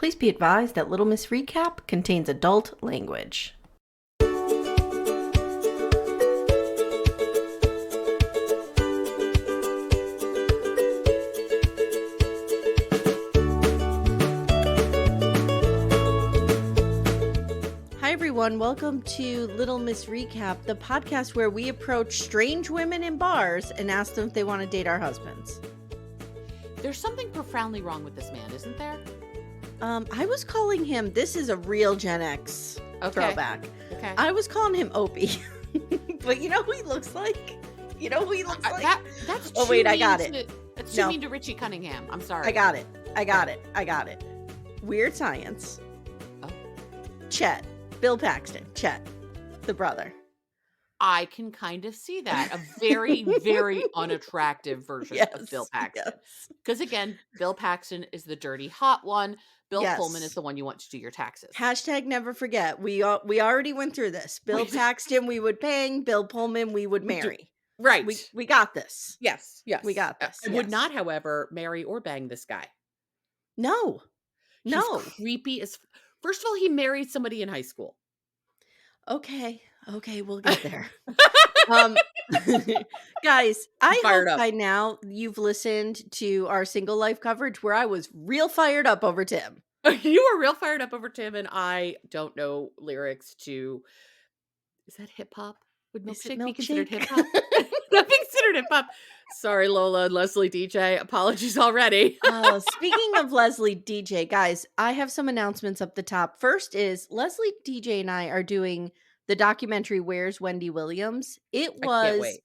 Please be advised that Little Miss Recap contains adult language. Hi everyone, welcome to Little Miss Recap, the podcast where we approach strange women in bars and ask them if they want to date our husbands. There's something profoundly wrong with this man, isn't there? I was calling him, this is a real Gen X throwback. Okay. I was calling him Opie. But you know who he looks like? That's Oh, too wait, I mean got it. That's too No. mean to Richie Cunningham. I'm sorry. I got it. Weird Science. Oh. Chet. Bill Paxton. Chet. The brother. I can kind of see that. A very, very unattractive version of Bill Paxton. Because again, Bill Paxton is the dirty, hot one. Bill Pullman is the one you want to do your taxes. Hashtag never forget. We already went through this. Bill Paxton we would bang. Bill Pullman we would marry. Right. We got this. Yes. We got this. I would not, however, marry or bang this guy. No. He's creepy as... First of all, he married somebody in high school. Okay, we'll get there. Guys, I hope by now you've listened to our single life coverage where I was real fired up over Tim. You were real fired up over Tim, and I don't know lyrics to... Is that hip-hop? Would Milkshake be considered hip-hop? Not being considered hip-hop. Sorry, Lola and Leslie DJ. Apologies already. Speaking of Leslie DJ, guys, I have some announcements up the top. First is Leslie DJ and I are doing the documentary Where's Wendy Williams. It was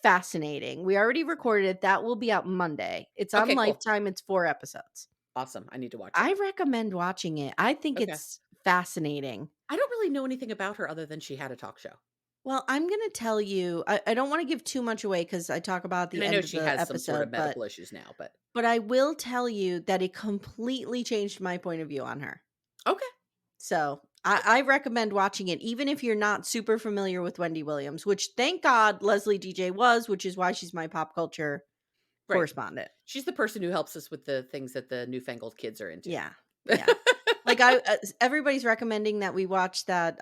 fascinating. We already recorded it. That will be out Monday. It's on Lifetime. Cool. It's 4 episodes. Awesome. I need to watch it. I recommend watching it. I think it's fascinating. I don't really know anything about her other than she had a talk show. Well, I'm going to tell you, I don't want to give too much away because I talk about the end of the episode. I know she has some sort of medical issues now, but I will tell you that it completely changed my point of view on her. Okay. So I recommend watching it, even if you're not super familiar with Wendy Williams, which thank God Leslie DJ was, which is why she's my pop culture correspondent. She's the person who helps us with the things that the newfangled kids are into. Yeah. Like everybody's recommending that we watch that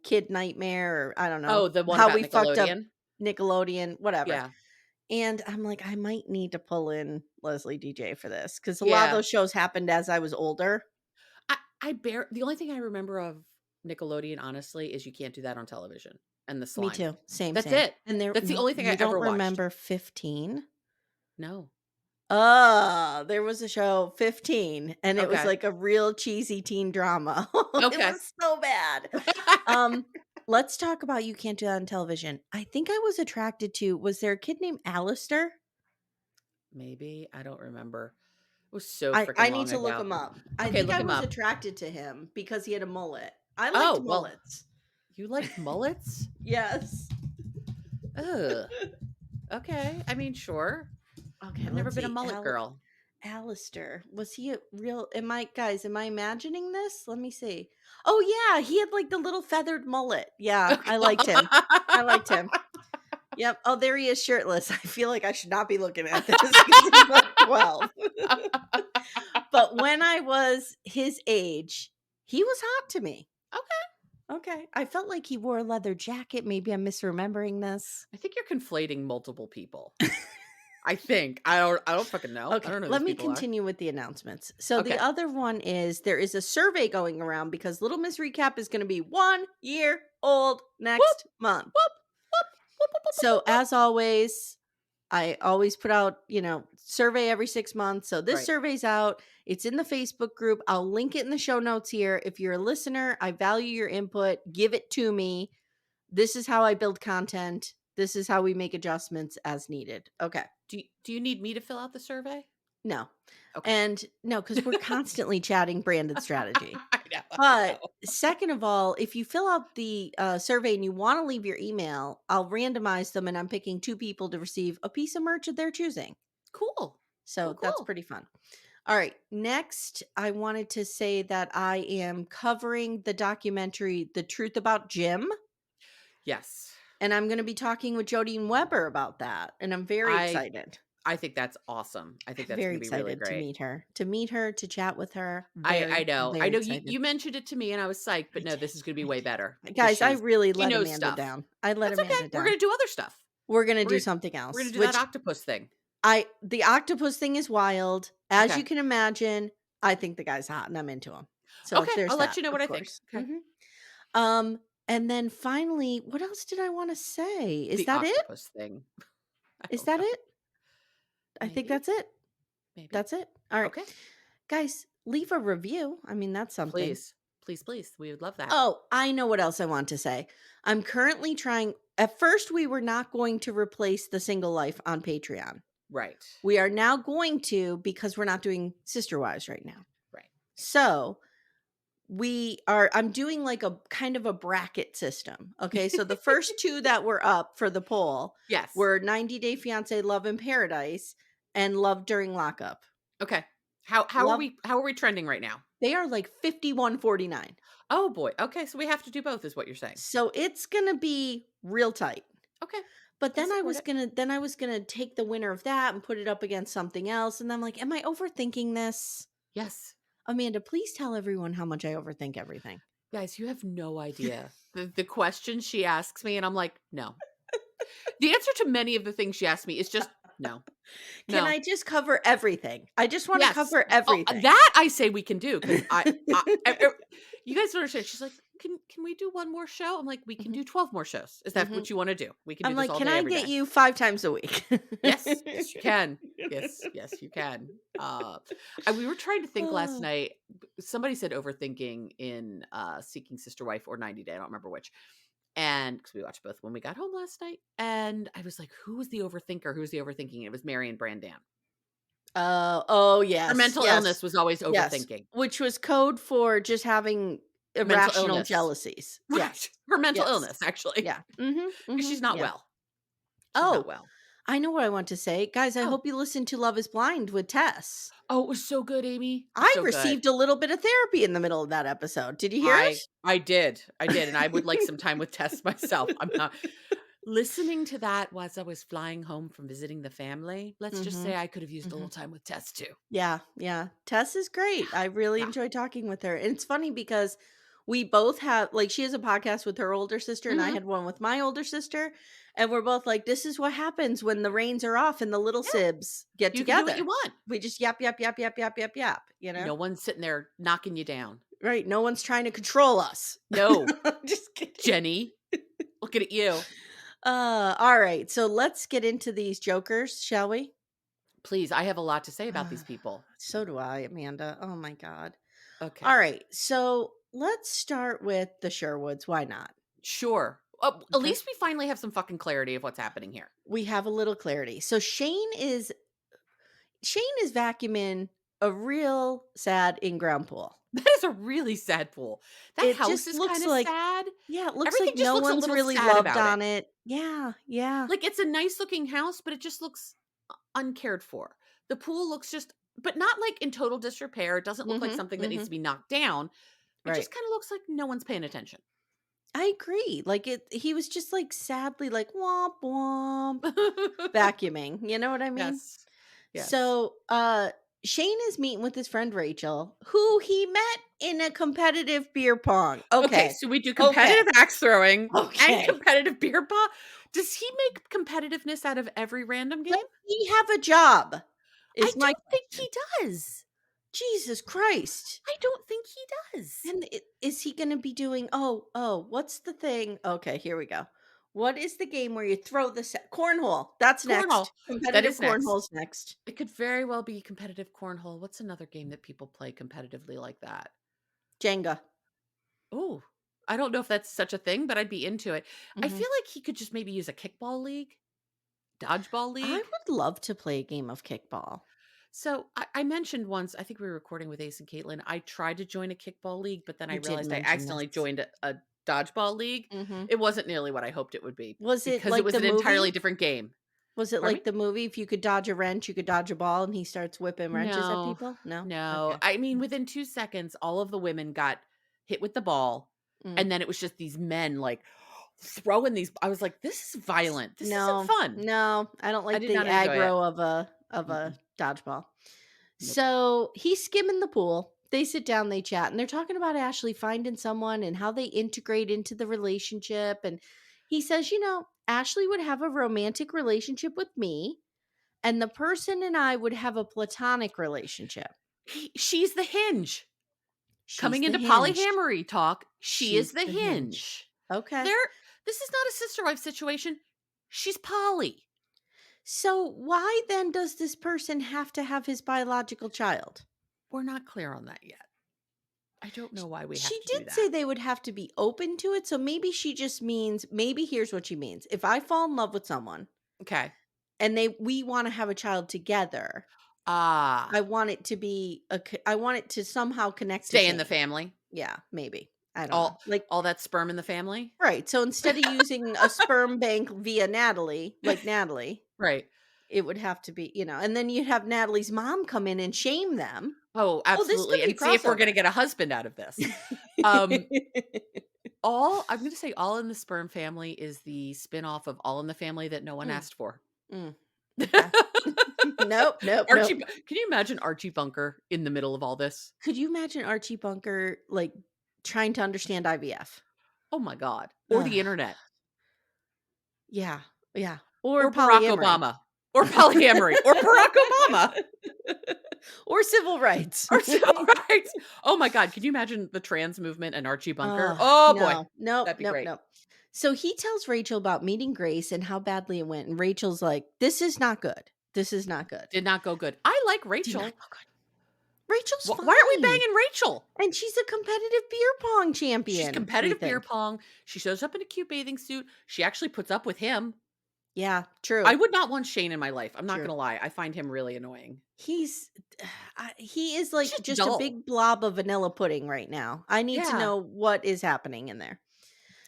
Kid Nightmare, or I don't know. Oh, the one how about we fucked up Nickelodeon, whatever. Yeah. And I'm like, I might need to pull in Leslie DJ for this because a lot of those shows happened as I was older. The only thing I remember of Nickelodeon, honestly, is You Can't Do That on Television and the slime. Me too. Same. That's it. And that's the only thing I ever watched. Remember 15? No. There was a show 15 and it was like a real cheesy teen drama. It was so bad. Let's talk about You Can't Do That on Television. I think I was attracted to, was there a kid named Alistair? Maybe. I don't remember. It was so freaking long I need to look him up. I think I was attracted to him because he had a mullet. I liked mullets. You liked mullets? Yes. Ugh. Okay. I mean, sure. Okay, I've never been a mullet girl. Alistair, was he a real? Am I imagining this? Let me see. Oh yeah, he had like the little feathered mullet. Yeah, I liked him. Yep. Oh, there he is, shirtless. I feel like I should not be looking at this because he's like 12. But when I was his age, he was hot to me. Okay. I felt like he wore a leather jacket. Maybe I'm misremembering this. I think you're conflating multiple people. I think. I don't fucking know. Okay, I don't know. Let me continue with the announcements. So the other one is there is a survey going around because Little Miss Recap is going to be 1 year old next month. So as always, I always put out, survey every 6 months. So this survey's out. It's in the Facebook group. I'll link it in the show notes here. If you're a listener, I value your input. Give it to me. This is how I build content. This is how we make adjustments as needed. Okay. Do you need me to fill out the survey? No. Okay. And no, because we're constantly chatting branded strategy. I know. But second of all, if you fill out the survey and you want to leave your email, I'll randomize them and I'm picking 2 people to receive a piece of merch of their choosing. Cool. So that's pretty fun. All right. Next, I wanted to say that I am covering the documentary, The Truth About Jim. Yes. And I'm going to be talking with Jodine Weber about that. And I'm very excited. I think that's awesome. I think that's Very gonna be really excited great. To meet her, to chat with her. I Very, know. I very know you excited. you mentioned it to me and I was psyched, I but no, this is gonna did. be I way better did. because Guys, I really she let knows Amanda stuff. down. I let That's okay. Amanda We're down. gonna do other stuff. We're gonna We're do gonna something we're gonna else, do that which octopus thing. the octopus thing is wild. As Okay. you can imagine, I think the guy's hot and I'm into him. So Okay, there's I'll let that, you know of what I think. course. Okay. And then finally, what else did I want to say? Is The that it? octopus thing. I Is don't that know. it? I think Maybe. that's it. Maybe. That's it. All right. Okay. Guys, leave a review. I mean, that's something. Please. Please, please. We would love that. Oh, I know what else I want to say. I'm currently trying. At first, we were not going to replace the single life on Patreon. Right. We are now going to because we're not doing Sister Wives right now. Right. So I'm doing like a kind of a bracket system. Okay. So the first two that were up for the poll Yes. were 90 Day Fiance, Love in Paradise, and Love During Lockup. Okay. How are we trending right now? They are like 51-49. Oh boy. Okay, so we have to do both is what you're saying. So it's gonna be real tight. Okay. But I then support it. I was gonna take the winner of that and put it up against something else. And I'm like, am I overthinking this? Yes. Amanda, please tell everyone how much I overthink everything. Guys, you have no idea. The questions she asks me and I'm like, "No." The answer to many of the things she asks me is just no. Can No. I just cover everything? I just want to Yes. cover Oh, everything. that I say we can do because you guys don't understand. She's like, "Can we do one more show?" I'm like, "We can Mhm, do 12 more shows. Is that mhm. what you wanna do? We can do I'm this like, all can day, I every get day." you 5 times a week? Yes. Yes, you can. Yes. Yes, you can. We were trying to think last Oh. night. Somebody said overthinking in, Seeking Sister Wife or 90 Day, I don't remember which. And because we watched both when we got home last night, and I was like, "Who was the overthinker? Who's the overthinking?" It was Mary and Brandan. Oh, Her yes, mental yes, illness was always yes, overthinking. which was code for just having Mental irrational illness. jealousies. Right. Yes, Her mental yes, illness, actually, yeah, mhm, because mhm, she's not yeah. well. She's not Oh, well. I know what I want to say. Guys, I Oh. hope you listened to Love is Blind with Tess. Oh, it was so good, Amy. It was I so good. received a little bit of therapy in the middle of that episode. Did you hear I it? I did. I did, and I would like some time with Tess myself. I'm not listening to that as I was flying home from visiting the family. Let's just say Mhm, I could have used a little mhm. time with Tess too. Yeah, yeah. Tess is Yeah. great. I really Yeah. enjoy talking with her. And it's funny because we both have like she has a podcast with her older sister and I Mhm. had one with my older sister and we're both like this is what happens when the reins are off and the little Yeah. sibs get You can do what you together. want. We just yap yap yap yap yap yap yap, No one's sitting there knocking you down. Right, no one's trying to control us. No, Just kidding. Jenny, looking at you. All right. So let's get into these jokers, shall we? Please, I have a lot to say about these people. So do I, Amanda. Oh my god. All Okay. right. So let's start with the Sherwoods. Why not? Sure. At Okay. least we finally have some fucking clarity of what's happening here. We have a little clarity. So Shane is vacuuming a real sad in-ground pool. That is a really sad pool. That It house just is looks kinda like sad. yeah, it looks Everything like just no looks a one's little really sad loved about it. on it. Yeah, yeah. Like, it's a nice looking house, but it just looks uncared for. The pool looks just but not, like, in total disrepair. It doesn't look like Mhm. something that needs to Mhm. be knocked down. It Right. just kinda looks like no one's paying attention. I agree. Like he was just like sadly like womp womp vacuuming. You know what I mean? Yes. Yes. So, Shane is meeting with his friend Rachel, who he met in a competitive beer pong. Okay, Okay. so we do Okay. competitive axe throwing and Okay. competitive beer pong. Does he make competitiveness out of every random game? Does he have a job? I Is my don't think question. he does. Jesus Christ. I don't think he does. And is he going to be doing, what's the thing? Okay, here we go. What is the game where you throw the cornhole? That's Cornhole. next. That Competitive is next. cornhole's next. It could very well be competitive cornhole. What's another game that people play competitively like that? Jenga. Oh, I don't know if that's such a thing, but I'd be into it. I Mhm. feel like he could just maybe use a kickball league, dodgeball I league. would love to play a game of kickball. So I mentioned once, I think we were recording with Ace and Caitlin. I tried to join a kickball league, but then I You did realized I mention accidentally this. joined a dodgeball league. Mhm. It wasn't nearly what I hoped it would be Was it because it like was the an entirely movie? different game. Was it Pardon like me? the movie? If you could dodge a wrench, you could dodge a ball, and he starts whipping wrenches at No, people? No? no. Okay. I mean, within 2 seconds, all of the women got hit with the ball. Mm. And then it was just these men like throwing these I was like, "This is violent. This isn't No, fun." no, I don't I like did the not enjoy it. aggro of a Mm-mm. dodgeball. Nope. So, he's skimming the pool. They sit down, they chat, and they're talking about Ashley finding someone and how they integrate into the relationship, and he says, "Ashley would have a romantic relationship with me, and the person and I would have a platonic relationship. She's the hinge. She's Coming the into hinge. polyamory talk, she is She's the the hinge." hinge. Okay. There this is not a sister wife situation. She's poly. So, why then does this person have to have his biological child? We're not clear on that yet. I don't know why we have She to did do say that. they would have to be open to it, so maybe she just means maybe here's what she means. If I fall in love with someone Okay. and we wanna have a child together, Ah, I want it to somehow connect to stay in the Shane. family. Yeah, maybe. I don't know. All Like all that sperm in the family? right, so instead of using a sperm bank via Natalie, like Natalie, Right. it would have to be, and then you'd have Natalie's mom come in and shame them. Oh, Oh, this could absolutely, be and see if we're gonna crossover. get a husband out of this. Um, all I'm gonna say All in the Sperm Family is the spinoff of All in the Family that no one Mm, asked for. mm, okay. Nope, nope, Archie nope. Bu Can you imagine Archie Bunker in the middle of all this? Could you imagine Archie Bunker, like, trying to understand IVF? Oh my god. Or the Ugh, internet, yeah, yeah, or or Barack polyamory. Obama, or polyamory, or Barack Obama, Or civil rights. or civil rights. Oh my god, can you imagine the trans movement and Archie Bunker? Oh, Oh boy, no. Nope, that'd be nope, great. nope. So he tells Rachel about meeting Grace and how badly it went, and Rachel's like, "This is not good. This is not good. Did not go good. I like Did not Rachel. go good." Rachel's Why aren't we fine, banging Rachel? and she's a competitive beer pong She's champion, we competitive beer think. pong. She shows up in a cute bathing suit. She actually puts up with him. Yeah, I true, would not want Shane in my life. I'm not true. gonna lie. I find him really annoying. He's he is He's like just just a dull. big blob of vanilla pudding right now. I need to Yeah. know what is happening in there.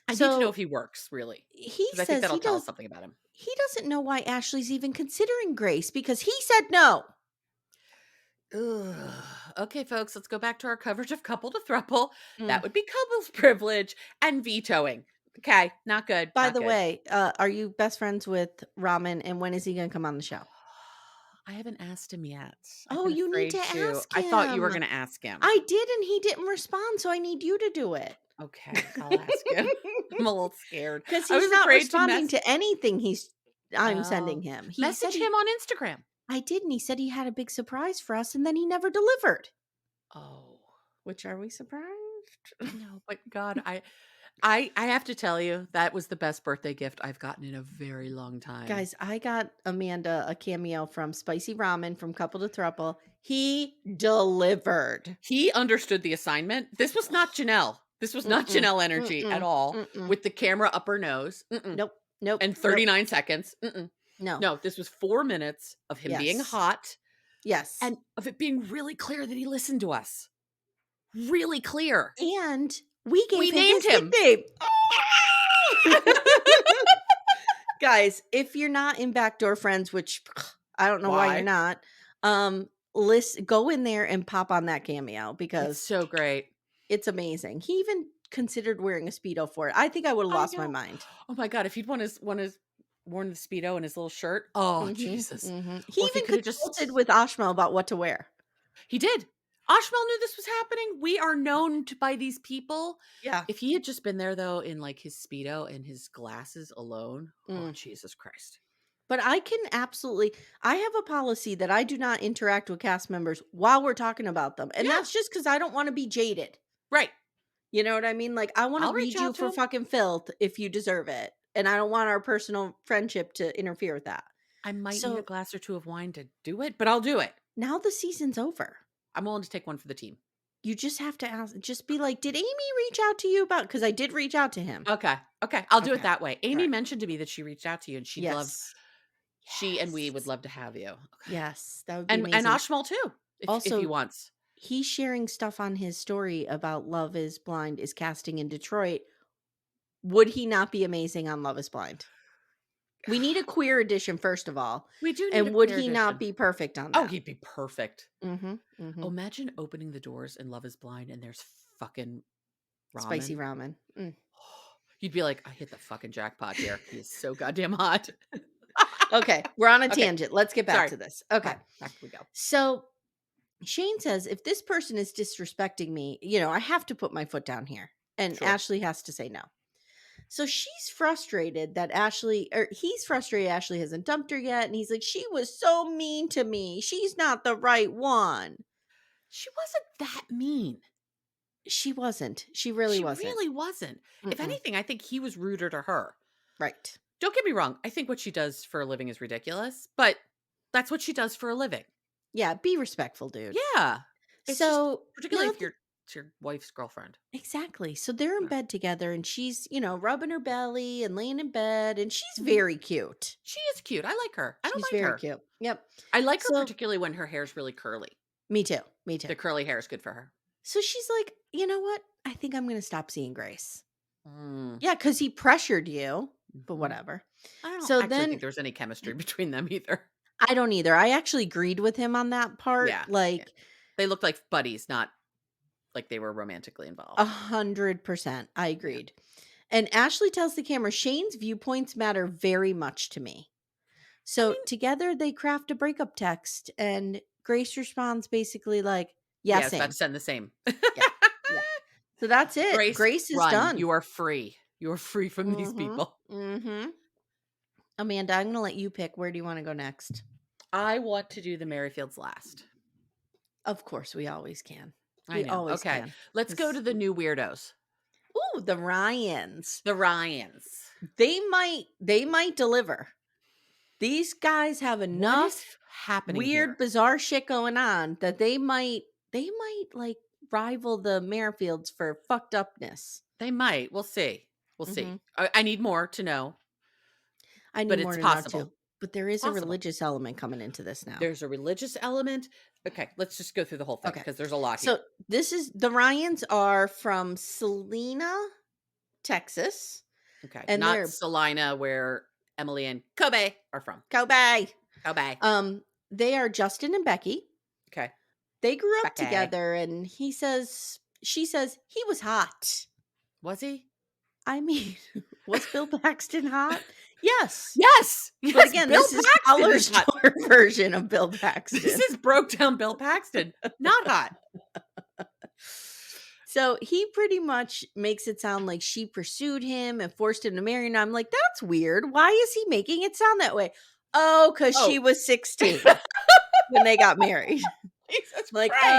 I need to know if So he works really, he because I think says that'll tell us something about him. he doesn't know why Ashley's even considering Grace because he said no. Ugh. Okay, folks, let's go back to our coverage of couple to thruple. That Mm. would be couples privilege and vetoing. Okay, not good. By Not the good. way, are you best friends with Ramen and when is he going to come on the show? I haven't asked him yet. I've Oh, been you need afraid to to. ask I thought you were him. going to ask him. I did and he didn't respond, so I need you to do it. Okay, I'll ask him. I'm a little scared. Cuz I he's was not afraid to responding to anything I'm Oh, sending him. He said message him on Instagram. I did, and he said he had a big surprise for us, and then he never delivered. Oh, Which are we surprised? I know, but God, I have to tell you, that was the best birthday gift I've gotten in a very long time. Guys, I got Amanda a cameo from Spicy Ramen from Couple to Thruple. He delivered. He understood the assignment. This was not Janelle. This was not Mm-mm, Janelle energy at mm-mm, all mm-mm. with the camera up her nose. Mm-mm. Nope, nope, And nope. 39 seconds. Mm-mm. No. No, this was 4 minutes of him being Yes. hot Yes. and of it being really clear that he listened to us. Really clear. And we We gave him named his him. nickname. Guys, if you're not in Backdoor Friends, which I don't know why you're Why? not, go in there and pop on that cameo It's because so great. it's amazing. He even considered wearing a Speedo for it. I think I would've I lost my know. mind. Oh my god, if he'd worn the Speedo and his little shirt. Oh, Mhm, Jesus. mhm. He Or if he even could have consulted just with Ashma about what to wear. He did. Ashmal knew this was happening. We are known by these people. Yeah. If he had just been there though in like his Speedo and his glasses alone, oh Mm. Jesus Christ. But I have a policy that I do not interact with cast members while we're talking about them, and Yeah, that's just because I don't wanna be jaded. right. You know what I mean? Like, I wanna I'll reach read you out to for him. fucking filth if you deserve it, and I don't want our personal friendship to interfere with that. I might need a So, glass or two of wine to do it, but I'll do it. now the season's over. I'm willing to take one for the team. You just have to just be like, "Did Amy reach out to you about?" Because I did reach out to him. Okay. Okay. I'll do it Okay. that way. Amy Alright. mentioned to me that she reached out to you and Yes. she and we would Yes. love to have you. Okay. Yes, that would be And amazing. Ashmal too, if he Also, wants. he's sharing stuff on his story about Love is Blind is casting in Detroit. Would he not be amazing on Love is Blind? We need a queer edition, first of all, We do need a and would queer he not edition. be perfect on Oh, that? he'd be perfect. Mhm, Oh, mhm. imagine opening the doors and Love is Blind and there's fucking Spicy ramen. ramen. Mm. You'd be like, "I hit the fucking jackpot here. He is so goddamn hot." Okay, we're on a Okay, tangent. Let's get back sorry. to this. Okay. Back we go. So Shane says, if this person is disrespecting me, I have to put my foot down here. And Sure. Ashley has to say no. So she's frustrated that he's frustrated Ashley hasn't dumped her yet. And he's like, she was so mean to me. She's not the right one. She wasn't that mean. She wasn't. She really She wasn't. really wasn't. If Mm-mm. anything, I think he was ruder to her. Right. Don't get me wrong. I think what she does for a living is ridiculous, but that's what she does for a living. Yeah. Be respectful, dude. Yeah. It's just So particularly if it's your wife's girlfriend. exactly. So they're in Yeah. bed together and she's, rubbing her belly and laying in bed and she's Mhm. very cute. She is cute. I like her. I don't She's mind very her. cute. Yep. I like her So particularly when her hair's really curly. me too. Me too. The curly hair is good for her. So she's like, you know what? I think I'm going to stop seeing Grace. Mm. Yeah, because he pressured you, but Mhm. whatever. I don't So actually then think there was any chemistry between them either. I don't either. I actually agreed with him on that part. Yeah. Like They looked like buddies, not like they were romantically involved. 100%. I Yeah. agreed. And Ashley tells the camera, Shane's viewpoints matter very much to me. So together they craft a breakup text and Grace responds basically like, yeah, Yeah, I was about same. to send the same. Yeah. Yeah. So that's it. Grace is run. done. You are free. You are free from these Mm-hmm. people. Mm-hmm. Amanda, I'm going to let you pick. Where do you want to go next? I want to do the Merrifields last. Of course, we always can. I We know. always Okay. can. Let's go to the new weirdos. Ooh, the Ryans. The Ryans. They might deliver. These guys have What enough is happening weird, here? bizarre shit going on that they might like rival the Merrifields for fucked upness. They might. We'll see. We'll Mhm. see. I need more to know, I but need more it's to know possible. too. But there is a Possible. religious element coming into this now. There's a religious element. Okay, let's just go through the whole thing Okay. because there's a lot So here. this is the Ryans are from Salina, Texas. Okay, And not they're Salina, where Emily and Kobe are from. Kobe. Kobe. They are Justin and Becky. Okay. They grew up Becky. together, and she says he was hot. Was he? I mean, was Bill Paxton hot? Yes. Yes. But again, Bill this is Paxton dollar is hot. store version of Bill Paxton. This is broke down Bill Paxton. Not hot. So he pretty much makes it sound like she pursued him and forced him to marry her. And I'm like, that's weird. Why is he making it sound that way? Oh, because she was 16 when they got married. Jesus Like, Christ.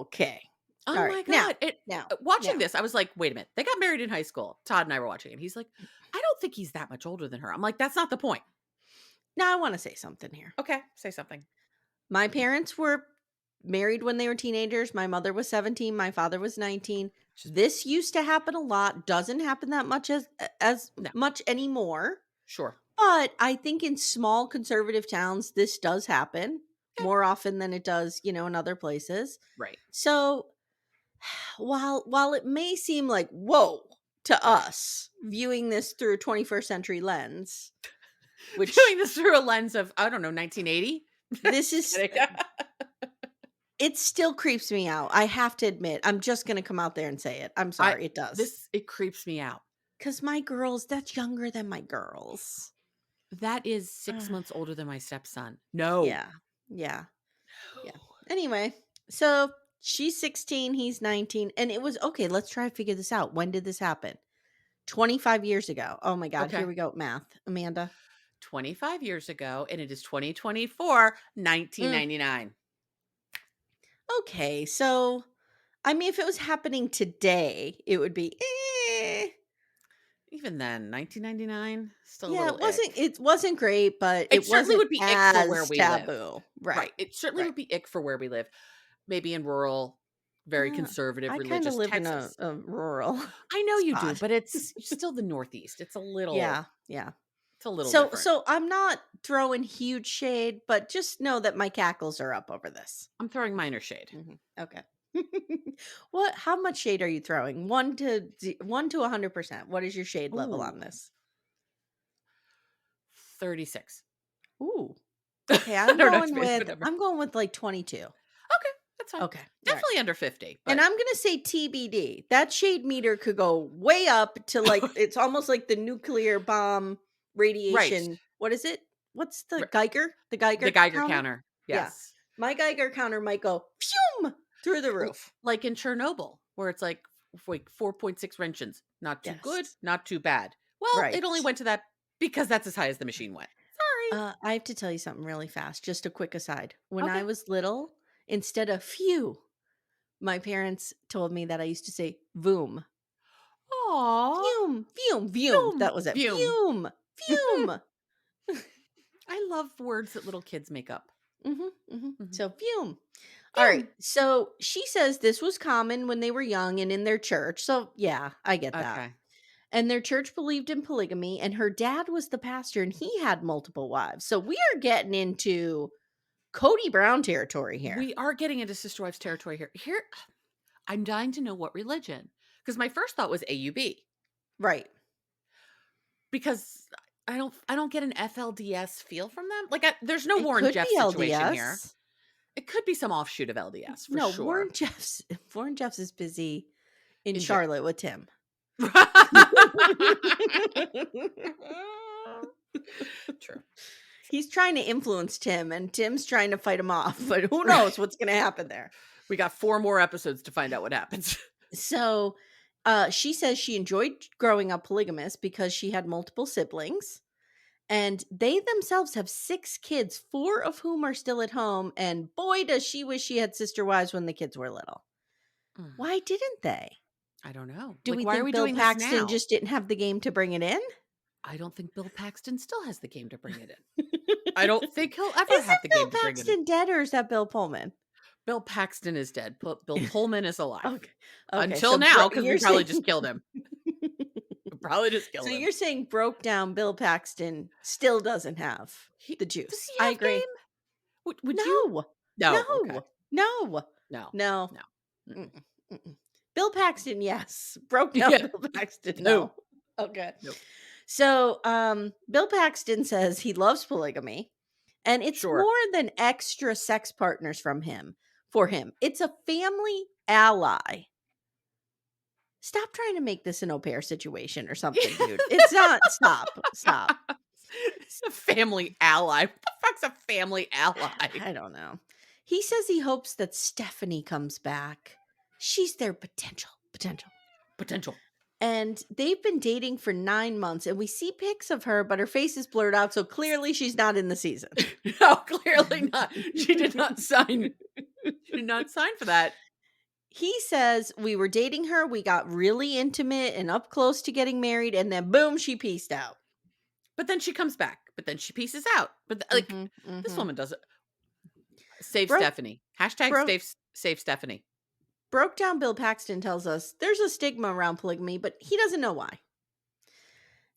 okay. Oh All my right. God. Now, Watching this, I was like, wait a minute. They got married in high school. Todd and I were watching it. He's like, I don't think he's that much older than her. I'm like, that's not the point. Now I want to say something here. Okay. Say something. My parents were married when they were teenagers. My mother was 17. My father was 19. This used to happen a lot. Doesn't happen that much as No. much anymore. Sure. But I think in small conservative towns, this does happen more often than it does, in other places. Right. So while it may seem like, whoa, to us, viewing this through a 21st century lens, which Viewing this through a lens of, I don't know, 1980. This is it still creeps me out. I have to admit. I'm just going to come out there and say it. I'm sorry, it does. It creeps me out. Cuz my girls, that's younger than my girls. That is 6 months older than my stepson. No. Yeah. Anyway, so she's 16, he's 19, and it was okay, let's try to figure this out. When did this happen? 25 years ago. Oh my God, here we go. Math. Amanda. 25 years ago, and it is 2024, 1999. Okay, so I mean, if it was happening today, it would be Even then, 1999, still a yeah, little it wasn't great, but It certainly wasn't would be ick for where as we live. taboo. Right. It certainly would be ick for where we live. Maybe in rural, very conservative, I kind of religious live Texas. in a rural. I know you do, spot. but it's still the Northeast. It's a little Yeah. It's a little So different. so I'm not throwing huge shade, but just know that my cackles are up over this. I'm throwing minor shade. Okay. How much shade are you throwing? 1 to 100%. What is your shade level on this? 36. Ooh. Okay, I'm going with like 22. Okay, That's fine. Okay. All right. Definitely under 50, And but I'm gonna say TBD. That shade meter could go way up to like it's almost like the nuclear bomb right. radiation. What is it? What's the R Geiger? The the Geiger Geiger counter? counter. Yeah. Yes. My Geiger counter might go phew through the L roof. like in Chernobyl, where it's like 4.6 Roentgens. Not too good, Yes. not too bad. Well, Right. it only went to that because that's as high as the machine went. Sorry. I have to tell you something really fast. Just a quick aside. When I Okay. was little, instead of phew, my parents told me that I used to say voom. Aw. Fume, fume, fume. Fume. That was it. Fume. Fume, fume. I love words that little kids make up. Mhm, mhm. Mhm. So fume. All right. Fume. So she says this was common when they were young and in their church. So yeah, I get that. Okay. And their church believed in polygamy, and her dad was the pastor, and he had multiple wives. So we are getting into Cody Brown territory here. We are getting into sister wives territory here. Here, I'm dying to know what religion. Because my first thought was AUB. Right. Because I don't get an FLDS feel from them. Like there's no It Warren could Jeff be situation here. LDS. It could be some offshoot of LDS for No, sure. Warren Jeffs is busy in In jail. Charlotte with Tim. True. He's trying to influence Tim, and Tim's trying to fight him off, but who knows what's going to happen there. We got 4 more episodes to find out what happens. So, she says she enjoyed growing up polygamous because she had multiple siblings, and they themselves have 6 kids, 4 of whom are still at home, and boy, does she wish she had sister wives when the kids were little. Mm, Why didn't they? I don't know. Do Like, we why are think we Bill doing this Paxton now? just didn't have the game to bring it in? I don't think Bill Paxton still has the game to bring it in. I don't think he'll ever Isn't have the Bill game to bring it in. Paxton dead, or is that Bill Pullman? Bill Paxton is dead. Bill Pullman is alive. Okay. Until so now, because we you're probably saying just killed him. We probably just so killed him. you're saying broke down Bill Paxton still doesn't have the Does juice. he I have agree. game? Would you? No. No. Okay. No. No. No. No. No. Mm-mm. Mm-mm. Mm-mm. Bill Paxton, yes. Broke down Yeah. Bill Paxton, No. no. Okay. Nope. So, Bill Paxton says he loves polygamy, and it's Sure. more than extra sex partners for him. It's a family ally. Stop trying to make this an au pair situation or something, dude. It's not. Stop. It's a family ally. What the fuck's a family ally? I don't know. He says he hopes that Stephanie comes back. She's their potential. Potential. And they've been dating for 9 months, and we see pics of her, but her face is blurred out, so clearly she's not in the season. No, clearly not. She did not sign. She did not sign for that. He says we were dating her, we got really intimate and up close to getting married, and then boom, she peaced out. But then she comes back. But then she pieces out. But this woman does it. Save Stephanie. Hashtag save Stephanie. Broke down Bill Paxton tells us there's a stigma around polygamy, but he doesn't know why.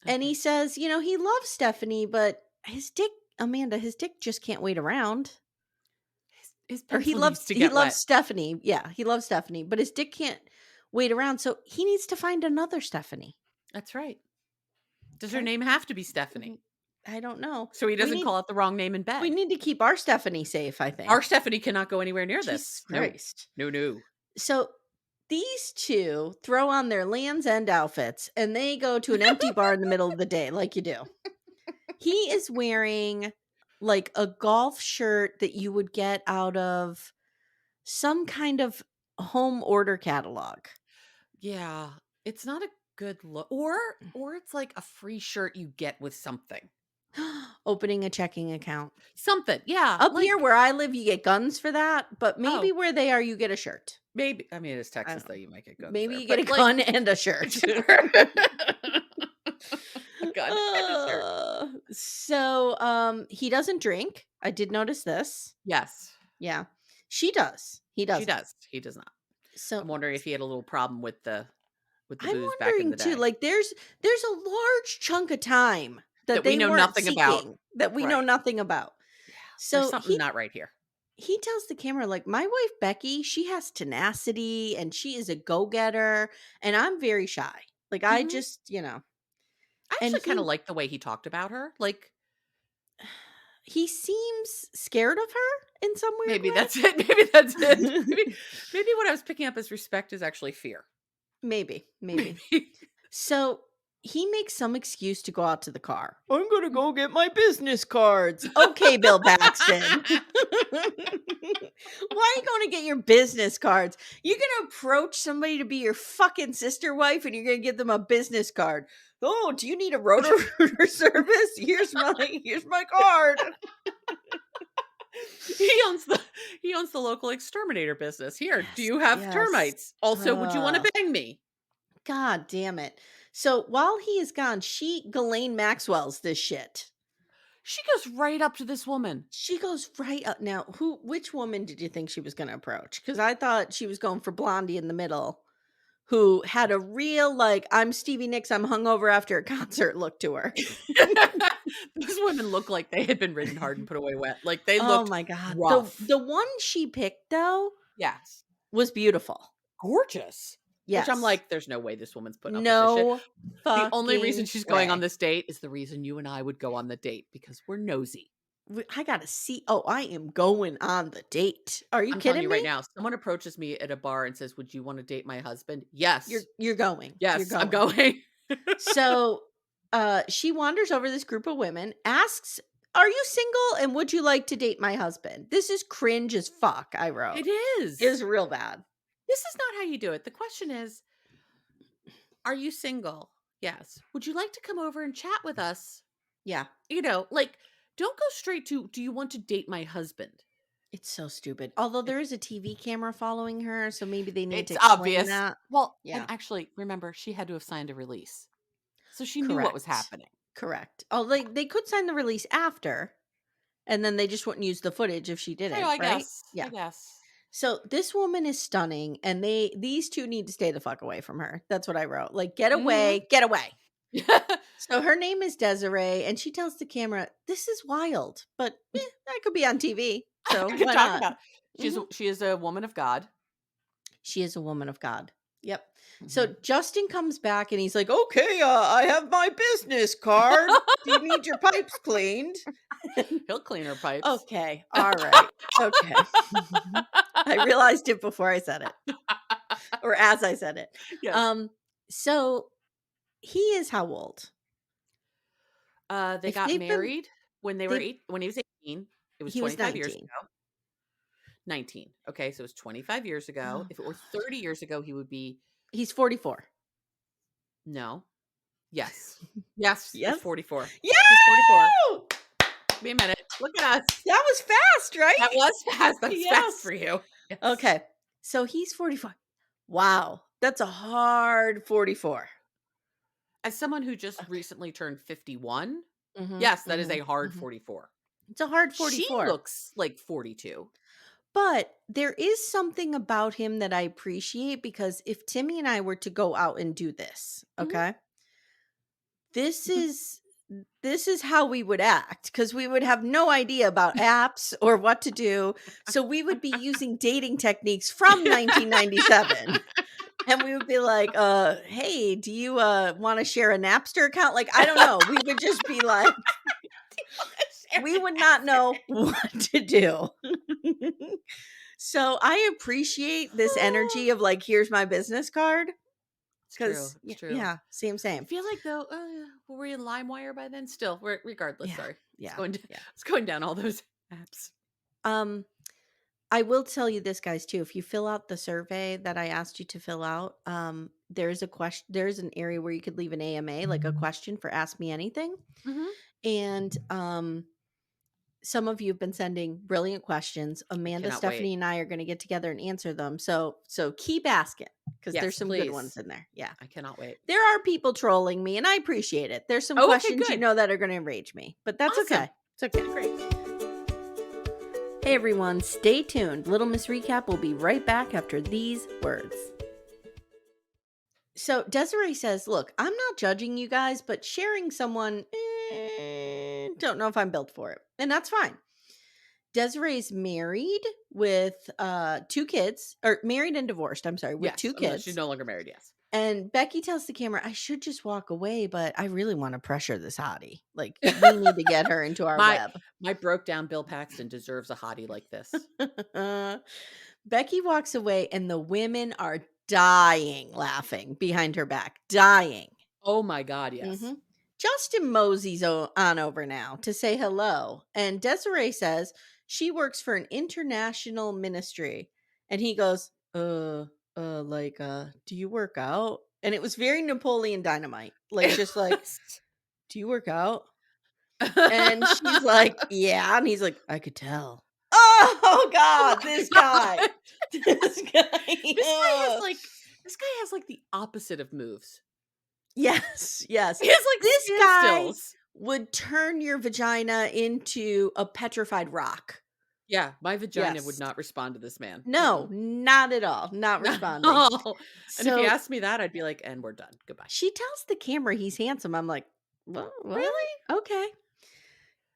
Okay. And he says, he loves Stephanie, but his dick just can't wait around. He loves Stephanie. Yeah, he loves Stephanie, but his dick can't wait around, so he needs to find another Stephanie. That's right. Does her name have to be Stephanie? I don't know. So he doesn't call out the wrong name in bed. We need to keep our Stephanie safe, I think. Our Stephanie cannot go anywhere near Jesus this. Christ. No. So these two throw on their Land's End outfits, and they go to an empty bar in the middle of the day, like you do. He is wearing like a golf shirt that you would get out of some kind of home order catalog. Yeah, it's not a good look. Or it's like a free shirt you get with something. Opening a checking account. Something, yeah. Up here where I live, you get guns for that, but maybe where they are, you get a shirt. Maybe. I mean, it's Texas, though. You might get guns Maybe there, you get a gun and a shirt. So, he doesn't drink. I did notice this. Yes. Yeah. She does. He does. She does. He does not. So I'm wondering if he had a little problem with the booze I'm back in the day. too. Like, there's a large chunk of time that we know nothing about. That we know nothing about. Yeah. So there's something not right here. He tells the camera, like, my wife Becky, she has tenacity and she is a go-getter, and I'm very shy. Like, I just, I actually kind of like the way he talked about her. Like, he seems scared of her in some weird Maybe that's way. it. Maybe that's it. Maybe what I was picking up as respect is actually fear. Maybe. Maybe. So he makes some excuse to go out to the car. I'm gonna go get my business cards. Okay, Bill Paxton. Why are you going to get your business cards? You're gonna approach somebody to be your fucking sister wife, and you're gonna give them a business card. Oh, do you need a rotor service? Here's my card. He owns the local exterminator business. Here, do you have Yes. termites? Also, would you want to bang me? God damn it. So while he is gone, Ghislaine Maxwell's this shit. She goes right up to this woman. She goes right up. Now, which woman did you think she was going to approach? Because I thought she was going for Blondie in the middle, who had a real, like, I'm Stevie Nicks, I'm hungover after a concert look to her. Those women look like they had been ridden hard and put away wet. Like they Oh looked my God. rough. The one she picked, though, Yes. was beautiful. Gorgeous. Yes. Which I'm like, there's no way this woman's putting up with this No shit. The only reason fucking she's going on way. this date is the reason you and I would go on the date, because we're nosy. I gotta see. Oh, I am going on the date. Are you I'm telling kidding you me? right now, someone approaches me at a bar and says, "Would you want to date my husband?" Yes. You're going. You're Yes, I'm going. going. So, she wanders over this group of women, asks, "Are you single and would you like to date my husband?" This is cringe as fuck, I wrote. It is. It is real bad. This is not how you do it. The question is, are you single? Yes. Would you like to come over and chat with us? Yeah. You know, like, don't go straight to, do you want to date my husband? It's so stupid. Although there is a TV camera following her, so maybe they need It's to explain obvious. that. Well, Yeah. and actually, remember, she had to have signed a release. So she knew what was Correct. happening. Correct. Oh, they could sign the release after, and then they just wouldn't use the footage if she didn't, I right? guess. Yeah. I guess. So this woman is stunning, and these two need to stay the fuck away from her. That's what I wrote. Like, get away, get away. So her name is Desiree, and she tells the camera, "This is wild, but that could be on TV. So I could why talk not?" about. She is a woman of God. She is a woman of God. Yep. Mhm. So Justin comes back and he's like, "Okay, I have my business card. Do you need your pipes cleaned?" He'll clean her pipes. Okay. All right. Okay. I realized it before I said it, or as I said it. Yes. So he is how old? They If got they've been, married when they were when he was 18. It was he was 25 years 19. ago. 19. Okay, so it was 25 years ago. Oh, If it were 30 years ago, he would be he's 44. no. Yes. Yes, Yes. it's 44. Yeah. He's 44. Give me a minute. Look at us. That was fast, right? That was fast. That's Yes. fast for you. Yes. Okay. So he's 44. Wow. That's a hard 44. As someone who just recently turned 51, Mhm, yes, that is a mhm, hard mhm. 44. It's a hard She 44. looks like 42. But there is something about him that I appreciate, because if Timmy and I were to go out and do this, Mhm. okay? This is how we would act, because we would have no idea about apps or what to do. So we would be using dating techniques from 1997. And we would be like, hey, do you want to share a Napster account? Like, I don't know. We would just be like, we would not know what to do. So I appreciate this energy of like, here's my business card. It's true. Because It's true. yeah, I same. feel like though, were we in LimeWire by then? Still, regardless. Yeah, Sorry, yeah, it's going down all those apps. I will tell you this, guys, too. If you fill out the survey that I asked you to fill out, there's a question. There's an area where you could leave an AMA, like a question for Ask Me Anything. Mhm. And some of you have been sending brilliant questions. Amanda, Cannot Stephanie, wait. and I are going to get together and answer them. So keep asking, because Yes, there's some please. good ones in there. Yeah, I cannot wait. there are people trolling me, and I appreciate it. There's some Oh, okay, questions good. that are going to enrage me, but that's Awesome. okay. It's okay. Great. Hey everyone, stay tuned. Little Miss Recap will be right back after these words. So Desiree says, "Look, I'm not judging you guys, but sharing someone, don't know if I'm built for it." And that's fine. Desiree's married with 2 kids, or married and divorced, I'm sorry, with Yes. 2 Oh, no, kids. she's no longer married. Yes. And Becky tells the camera, "I should just walk away, but I really wanna pressure this hottie. Like, we need to get her into our My web." my broke down Bill Paxton deserves a hottie like this. Becky walks away, and the women are dying laughing behind her back, dying. Oh my god, yes. Mhm. Justin moseys on over now to say hello, and Desiree says she works for an international ministry, and he goes, do you work out?" And it was very Napoleon Dynamite, like, It just like, was. "Do you work out?" And she's like, "Yeah," and he's like, "I could tell." Oh Oh god, my this guy. god. This guy. Ugh. This guy has, like, the opposite of moves. Yes, yes. He has, like, This guy standstills. would turn your vagina into a petrified rock. Yeah, my vagina would Yes. not respond to this man. No, Mm-mm. not at all, not responding. No. And if you So, asked me that, I'd be like, "And we're done. Goodbye." she tells the camera he's handsome. I'm like, What? Really? Okay."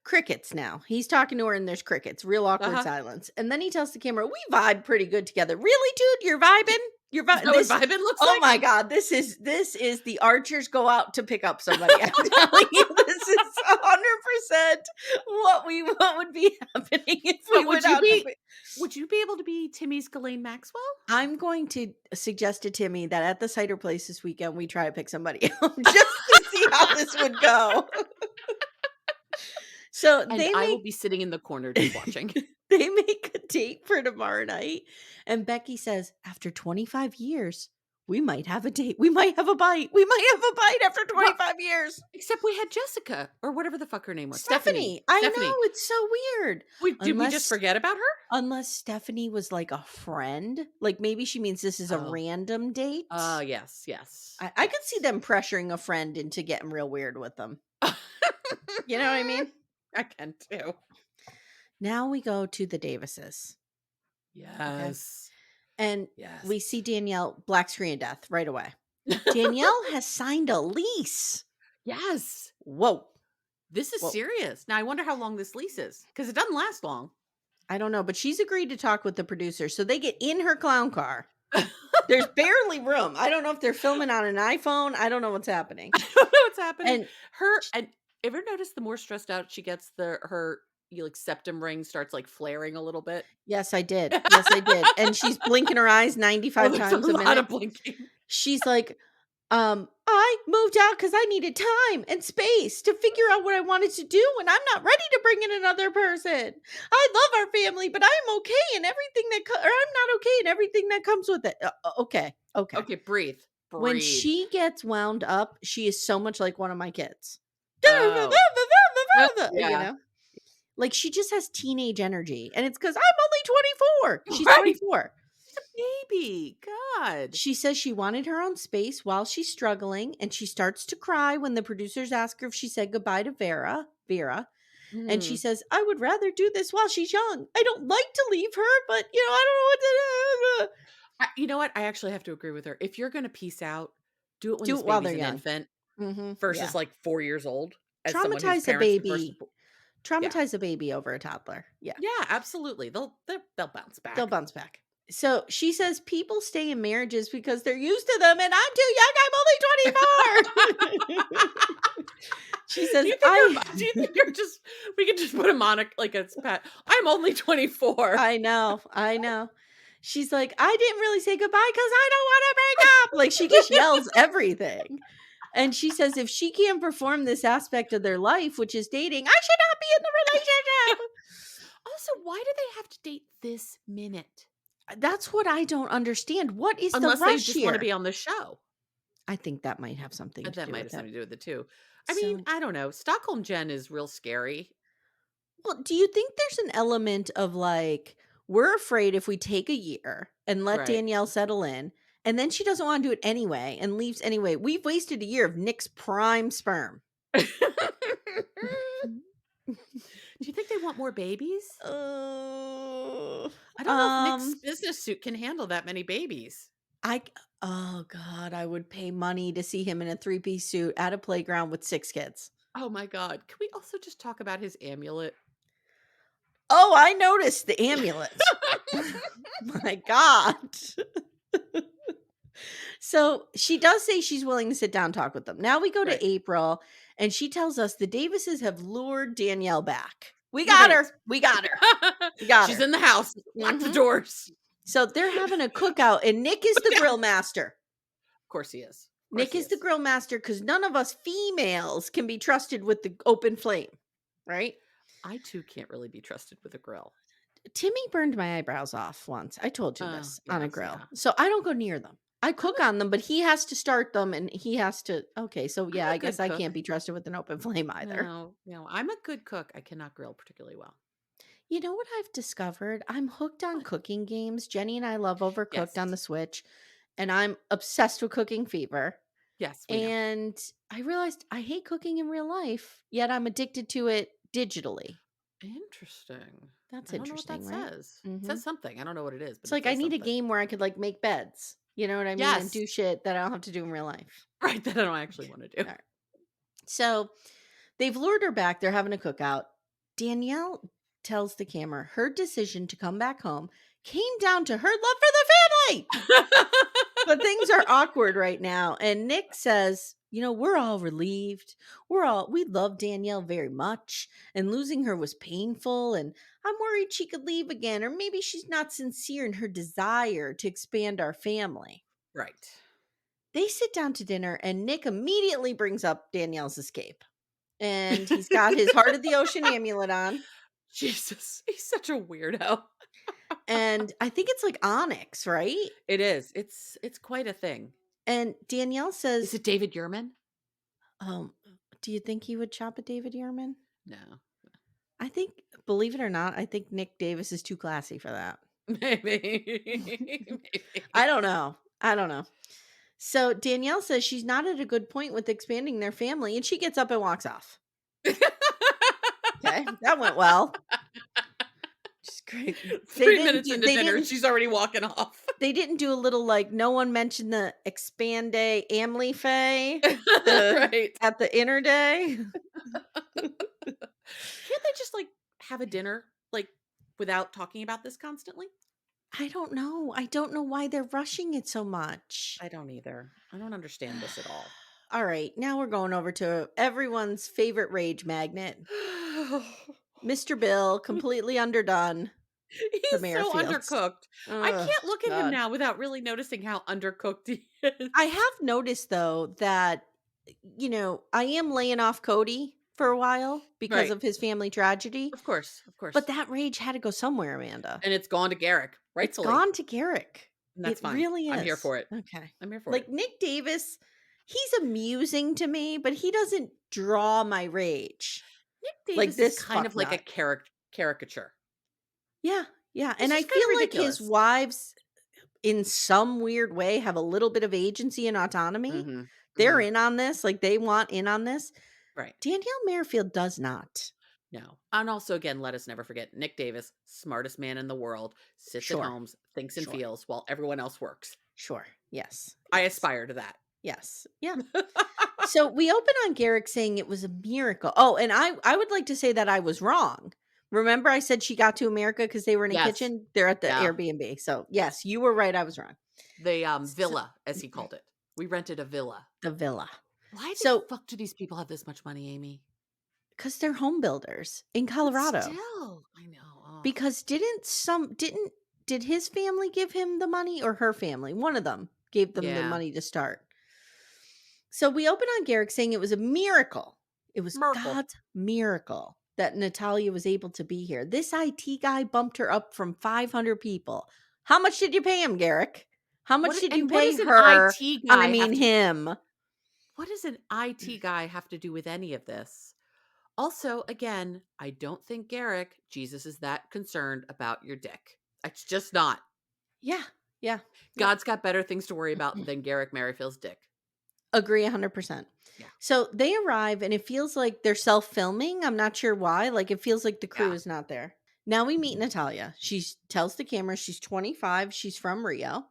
Crickets now. He's talking to her and there's crickets, real awkward Uh-huh. silence. And then he tells the camera, "We vibe pretty good together." "Really, dude? You're vibing? You're Is that what this vibing looks Oh like? my god, this is the archers go out to pick up somebody. I'm telling you, this is 100% what would be happening if we But went out to pick. would you be able to be Timmy's Ghislaine Maxwell? I'm going to suggest to Timmy that at the cider place this weekend, we try to pick somebody out just to see how this would go. So And I will be sitting in the corner just watching. they make a date for tomorrow night, and Becky says, "After 25 years, we might have a date. We might have a bite. We might have a bite after Well, 25 years." except we had Jessica or whatever the fuck her name was. Stephanie. Stephanie, I Stephanie. know, it's so weird. Did we just Unless forget about her? unless Stephanie was like a friend, like maybe she means this is a Oh. random date. Yes, yes, I could see yes. them pressuring a friend into getting real weird with them. You know what I mean? I can too. Now we go to the Davises. Okay. Yes. And Yes. we see Danielle black screen of death right away. Danielle has signed a lease. Yes. Whoa. This is Whoa. serious. Now I wonder how long this lease is because it doesn't last long. I don't know, but she's agreed to talk with the producer. So they get in her clown car. There's barely room. I don't know if they're filming on an iPhone. I don't know what's happening. I don't know what's happening. And And ever notice the more stressed out she gets, her septum ring starts like flaring a little bit. yes, I did. Yes, I did. And she's blinking her eyes 95 There's times a a lot minute. of blinking. She's like, "I moved out because I needed time and space to figure out what I wanted to do, and I'm not ready to bring in another person. I love our family, but I'm okay in everything or I'm not okay in everything that comes with it." Okay, okay. Okay, breathe. When Breathe. she gets wound up, she is so much like one of my kids. Oh. You Yeah. know, like she just has teenage energy, and it's because I'm only 24. She's Right. 24. She's a baby. God. She says she wanted her own space while she's struggling, and she starts to cry when the producers ask her if she said goodbye to Vera. And she Mm. says, "I would rather do this while she's young. I don't like to leave her, but I don't know what to do." You know what? I actually have to agree with her. If you're gonna peace out, do it when Do this it while baby's they're an young. infant Yeah. versus like 4 years old as someone whose Traumatize a parents divorced. baby. Yeah. Traumatize a baby over a toddler. Yeah. Yeah, absolutely. They'll bounce back. They'll bounce back. So she says people stay in marriages because they're used to them, and I'm too young. I'm only 24. She says, Do you think you're just we could just put a like a pat? I'm only 24. I know. She's like, "I didn't really say goodbye because I don't want to break up." Like she just yells everything. And she says if she can't perform this aspect of their life, which is dating, I should not be in the relationship. Also, why do they have to date this minute? That's what I don't understand. What is Unless the they rush just here? want to be on the show. I think that might have something to That do might have with it. something to do with it too. I mean, So, I don't know. Stockholm Jen is real scary. well, do you think there's an element of like, we're afraid if we take a year and let Right. Danielle settle in, and then she doesn't want to do it anyway and leaves anyway, we've wasted a year of Nick's prime sperm. Do you think they want more babies? Oh, I don't know if Nick's business suit can handle that many babies. oh God, I would pay money to see him in a 3-piece suit at a playground with 6 kids. Oh my God. Can we also just talk about his amulet? Oh, I noticed the amulet. My God. So she does say she's willing to sit down and talk with them. Now we go Right. to April, and she tells us the Davises have lured Danielle back. We got Right. her. We got her. We got She's her. in the house. Lock the Hmm. doors. So they're having a cookout, and Nick is the Yeah. grill master. Of course he is. Of course Nick he is the is. grill master because none of us females can be trusted with the open flame, right? I too can't really be trusted with a grill. Timmy burned my eyebrows off once. I told you Oh, this on a yes, grill. yeah. So I don't go near them. I I'm cook on them, but he has to start them and he has to. Okay, so yeah, a I guess good I can't cook. be trusted with an open flame either. No, no, I'm a good cook. I cannot grill particularly well. You know what I've discovered? I'm hooked on What? cooking games. Jenny and I love Overcooked Yes. on the Switch, and I'm obsessed with Cooking Fever. Yes, we know. And I realized I hate cooking in real life, yet I'm addicted to it digitally. Interesting. That's I don't know what that interesting, right? says. It Hmm. says something. I don't know what it is, It's but it like I says need a something. game where I could like make beds. You know what I mean? And Yes. do shit that I don't have to do in real life. Right. That I don't actually want to do. All right. So they've lured her back. They're having a cookout. Danielle tells the camera her decision to come back home came down to her love for the family. But things are awkward right now. And Nick says, we're all relieved. We love Danielle very much. And losing her was painful. And I'm worried she could leave again. Or maybe she's not sincere in her desire to expand our family. Right. They sit down to dinner, and Nick immediately brings up Danielle's escape. And he's got his Heart of the Ocean amulet on. Jesus. He's such a weirdo. And I think it's like onyx, right? It is. It's quite a thing. And Danielle Is says, it David Yurman? um, do you think he would shop at David Yurman? No. I think, believe it or not, I think Nick Davis is too classy for that. Maybe. I Maybe. don't know. I don't know. So Danielle says she's not at a good point with expanding their family, and she gets up and walks off. Okay, that went well. Just great. 3 minutes into dinner, she's already walking off. They didn't do a little like no one mentioned the expand day Amly Fay the Right. at the inner day. Can't they just like have a dinner like without talking about this constantly? I don't know. I don't know why they're rushing it so much. I don't either. I don't understand this at all. All right, now we're going over to everyone's favorite rage magnet, Mr. Bill, completely underdone. The He's so Merrifields. undercooked. I Oh can't look at him God. now without really noticing how undercooked he is. I have noticed though that I am laying off Cody for a while because Right. of his family tragedy, Of course. Of but course. that rage had to go somewhere, Amanda. And it's gone to Garrick, It's rightfully. gone to Garrick. And It that's fine. really I'm here is. for it. Okay. I'm here for it. Like Nick Davis, he's amusing to me, but he doesn't draw my rage. Nick Like Davis is this kind of like a fucknut. caricature. Yeah, yeah. He's And I just kind feel of like his ridiculous. wives, in some weird way, have a little bit of agency and autonomy. Mm-hmm. They're Mm-hmm. in on this. Like they want in on this. Right. Danielle Merrifield does not. No. And also, again, let us never forget Nick Davis, smartest man in the world, sits at Sure. homes, thinks and Sure. feels while everyone else works. Sure. Yes. I Yes. aspire to that. Yes. Yeah. So we open on Garrick saying it was a miracle. Oh, and I would like to say that I was wrong. Remember I said she got to America because they were in a Yes. kitchen? They're at the Yeah. Airbnb. So yes, you were right. I was wrong. The So, villa, as he called it. We rented a villa. the villa. Why the So fuck do these people have this much money, Amy? because they're home builders in But Colorado. still, I know. Oh. Because did his family give him the money or her family? One of them gave them the Yeah. money to start. So we open on Garrick saying it was a miracle. It was Miracle. God's miracle that Natalia was able to be here. This IT guy bumped her up from 500 people. How much did you pay him, Garrick? How much did you What pay does an her? IT I guy have mean to him. What does an IT guy have to do with any of this? Also, again, I don't think Garrick, Jesus, is that concerned about your dick. It's just not. Yeah. Yeah. God's got better things to worry about than Garrick Merrifield's dick. Agree 100%. Yeah. So they arrive and it feels like they're self-filming. I'm not sure why. Like it feels like the crew Yeah. is not there. Now we meet Natalia. She tells the camera she's 25. She's from Rio.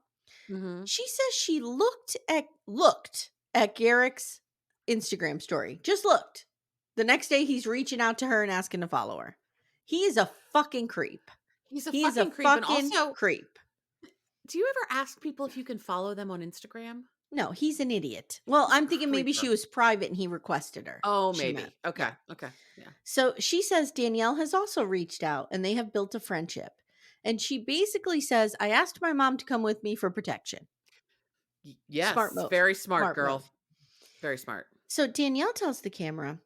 Mm-hmm. She says she looked at Garrick's Instagram story. Just looked. The next day he's reaching out to her and asking to follow her. He is a fucking creep. He's a He is a fucking creep. And fucking also, creep. do you ever ask people if you can follow them on Instagram? No, he's an idiot. Well, He's a I'm thinking maybe she creeper. was private and he requested her. Oh, She meant. maybe. Yeah. Okay, okay, yeah. So she says Danielle has also reached out and they have built a friendship. And she basically says, I asked my mom to come with me for protection. Smart Yes, move. very smart Smart girl. move. Very smart. So Danielle tells the camera,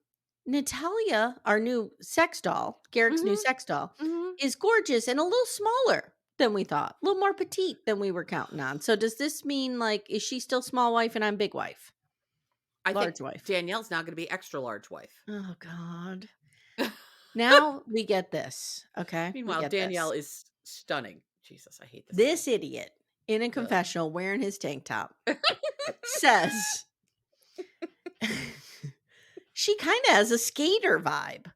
Natalia, our new sex doll, Garrick's new Mhm, sex doll, mhm. is gorgeous and a little smaller than we thought, a little more petite than we were counting on. So does this mean like, is she still small wife and I'm big wife? I think Large wife. Danielle's now gonna be extra large wife. Oh God. Now we get this. Okay. We Meanwhile, get Danielle this. is stunning. Jesus, I hate this man. This idiot in a Ugh. confessional wearing his tank top says she kind of has a skater vibe.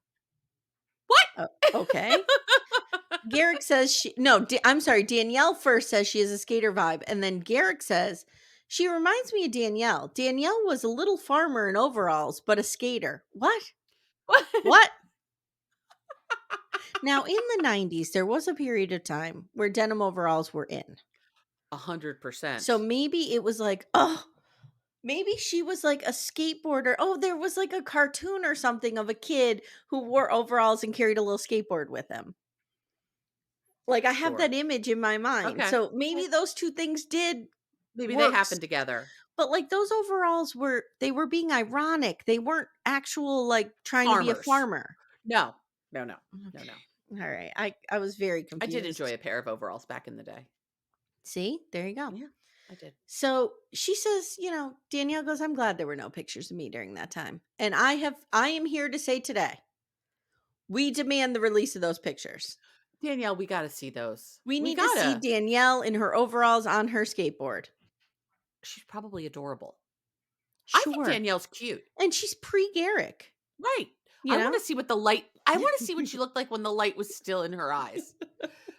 What? Okay. Garrick says I'm sorry. Danielle first says she has a skater vibe. And then Garrick says she reminds me of Danielle. Danielle was a little farmer in overalls, but a skater. What? What? What? Now, in the 90s, there was a period of time where denim overalls were in. 100%. So maybe it was like, oh, maybe she was like a skateboarder. Oh, there was like a cartoon or something of a kid who wore overalls and carried a little skateboard with him. Like I have Sure. that image in my mind. Okay. So maybe Okay. those two things did Maybe they works. happen together. But like those overalls they were being ironic. They weren't actual like trying to be a Farmers. farmer. No. No, no. No, Okay. no. All right. I was very I did enjoy confused. a pair of overalls back in the day. See? There you go. Yeah, I did. So she says, Danielle goes, I'm glad there were no pictures of me during that time. And I am here to say today, we demand the release of those pictures. Danielle, we gotta see those. We We need to see gotta. Danielle in her overalls on her skateboard. She's probably adorable. I think Sure. Danielle's cute. And she's pre-Garrick, Right. you I know? wanna see what the light I wanna see what she looked like when the light was still in her eyes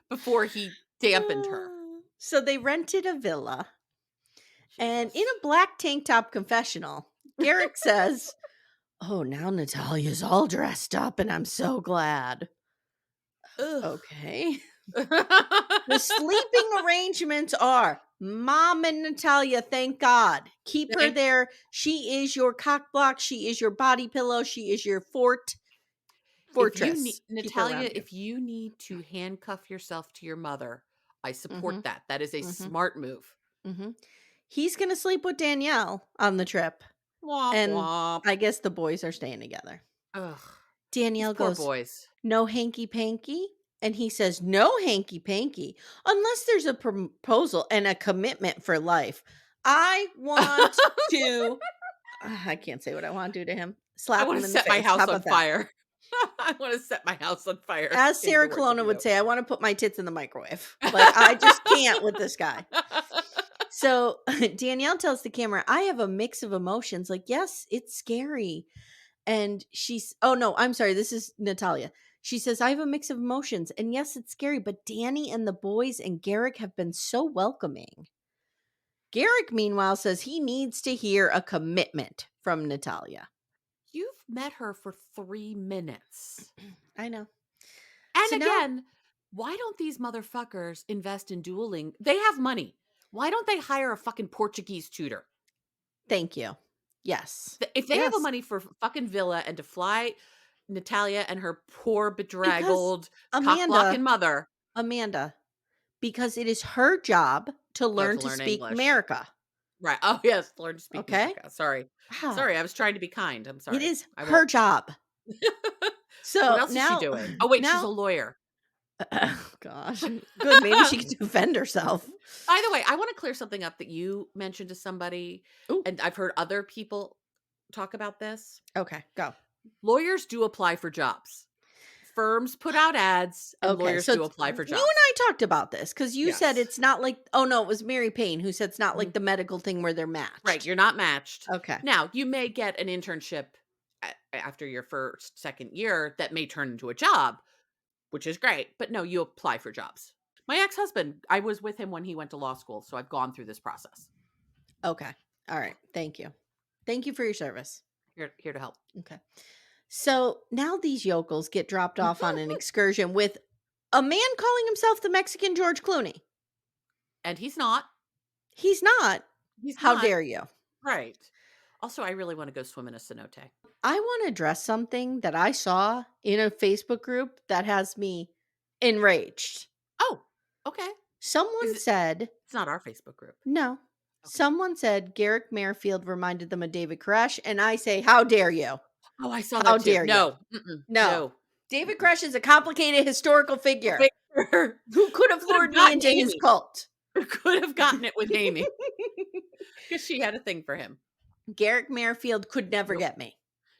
before he dampened her. So they rented a villa. And in Jesus. a black tank top confessional, Garrick says, oh, now Natalia's all dressed up and I'm so glad. Ugh. Okay. The sleeping arrangements are Mom and Natalia, thank God. Keep her Thank there. She is your cock block. She is your body pillow. She is your If you need fortress. Keep her Natalia, around you. if you need to handcuff yourself to your mother, I Mm-hmm, support that. That is a mm-hmm, smart move. mm-hmm. He's going to sleep with Danielle on the trip. Womp And womp. I guess the boys are staying together. Ugh. These Danielle poor goes, boys. no hanky panky. And he says, no hanky panky, unless there's a proposal and a commitment for life. I want to, I can't say what I want to do to him. I Slap wanna him in the set my face. How house on about that? fire. I wanna set my house on fire. As Came to Sarah work with Colonna would you. say, I want to put my tits in the microwave. Like, I just can't with this guy. So Danielle tells the camera, I have a mix of emotions. Like, yes, it's scary. And oh no, I'm sorry. This is Natalia. She says, I have a mix of emotions. And yes, it's scary, but Danny and the boys and Garrick have been so welcoming. Garrick, meanwhile, says he needs to hear a commitment from Natalia. You've met her for 3 minutes. I know. And So now, again, why don't these motherfuckers invest in dueling? They have money. Why don't they hire a fucking Portuguese tutor? thank you. Yes. If they have Yes. a money for fucking villa and to fly Natalia and her poor Because bedraggled cock-blocking mother. Amanda, because it is her job to Oh, learn to to learn speak English. America. Right. Oh, yes, learn to speak Okay? America. Sorry. Wow. Sorry, I was trying to be kind. I'm It sorry. is I her won't. job. What So else is she now, doing? Oh, wait, she's a lawyer. oh gosh, good. Maybe she can defend herself. By the way, I want to clear something up that you mentioned to somebody, Ooh. and I've heard other people talk about this. Okay, go. Lawyers do apply for jobs. Firms put out ads, and Okay, lawyers so do apply for you and jobs. I talked about this because you said Yes. it's not like, oh no, it was Mary Payne who said it's not Mhm. like the medical thing where they're matched. Right, you're not matched. Okay. Now, you may get an internship after your first, second year that may turn into a job, which is great. But no, you apply for jobs. My ex-husband, I was with him when he went to law school, so I've gone through this process. Okay. All right. Thank you. Thank you for your service. Here to help. Okay. So now these yokels get dropped off on an excursion with a man calling himself the Mexican George Clooney. And he's not. He's not. He's How not. dare you? Right. Also, I really wanna go swim in a cenote. I want to address something that I saw in a Facebook group that has me enraged. Oh, okay. Is Someone it said, it's not our Facebook group. no, Okay. someone said Garrick Merrifield reminded them of David Koresh. And I say, how dare you? Oh, I saw How that too. dare you? No. Mm-mm. No. No. David Mm-mm. Koresh is a complicated historical Go figure figure. who could have Could have lured me gotten into his Amy. cult. Could have gotten it with Amy because she had a thing for him. Garrick Merrifield could never Nope. get me.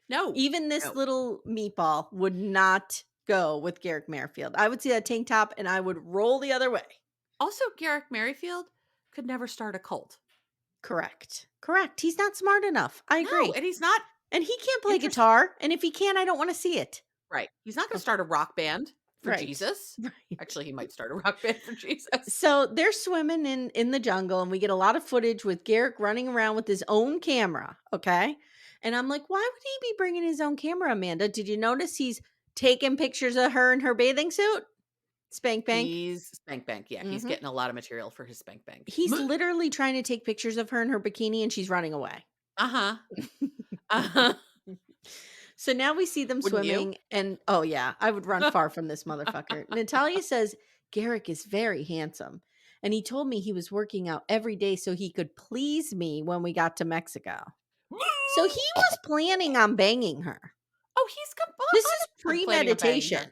No. Even this No. little meatball would not go with Garrick Merrifield. I would see that tank top and I would roll the other way. Also, Garrick Merrifield could never start a cult. Correct. Correct. He's not smart enough. I No, agree. and he's not And he can't play interest guitar. And if he can, I don't want to see it. right. He's not gonna Oh, start a rock band for right. Jesus. Right. Actually, he might start a rock band for Jesus. So they're swimming in the jungle, and we get a lot of footage with Garrick running around with his own camera. Okay. And I'm like, why would he be bringing his own camera, Amanda? Did you notice he's taking pictures of her in her bathing suit? Spank bank. He's Spank Bank. Yeah, he's Hmm. getting a lot of material for his Spank Bank. He's literally trying to take pictures of her in her bikini, and she's running away. Uh-huh. Uh-huh. So now we see them Wouldn't you? swimming, and oh yeah, I would run far from this motherfucker. Natalia says Garrick is very handsome, and he told me he was working out every day so he could please me when we got to Mexico. So he was planning on banging her. Oh, he's come This is 100% planning on banging her. premeditation.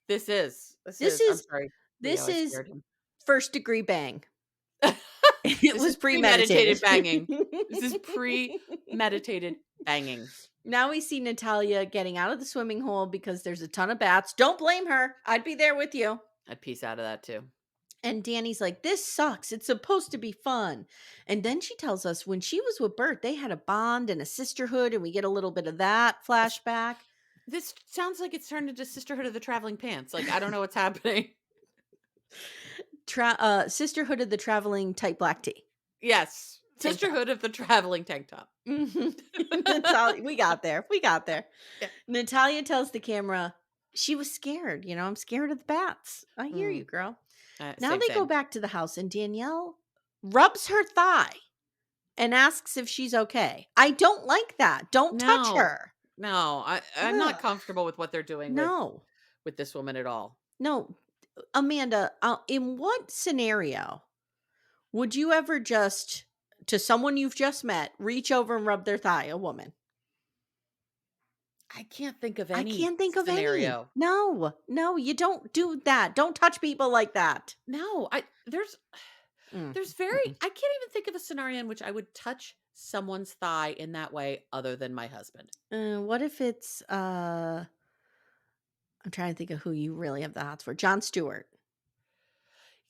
This is. This This is. I'm is sorry, Leo, this I is scared him. first degree bang. It This was is premeditated premeditated. banging. This is premeditated banging. Now we see Natalia getting out of the swimming hole because there's a ton of bats. Don't blame her. I'd be there with you. I'd piece out of that too. And Danny's like, this sucks. It's supposed to be fun. And then she tells us when she was with Bert, they had a bond and a sisterhood, and we get a little bit of that flashback. This sounds like it's turned into Sisterhood of the Traveling Pants. Like, I don't know what's happening. Sisterhood of the Traveling Tight Black Tea. Yes. Tank top. Sisterhood of the Traveling Tank Top. Natalia, we got there. We got there. Yeah. Natalia tells the camera she was scared. I'm scared of the bats. I hear you, girl. Now they go back to the house, and Danielle rubs her thigh and asks if she's okay. I don't like that. Don't touch her. No, I'm not comfortable with what they're doing with this woman at all. No. Amanda, in what scenario would you ever just, to someone you've just met, reach over and rub their thigh, a woman? I can't think of I any can't think of scenario. any. No, you don't do that. Don't touch people like that. No, there's very I can't even think of a scenario in which I would touch someone's thigh in that way other than my husband. What if it's I'm trying to think of who you really have the hots for. Jon Stewart.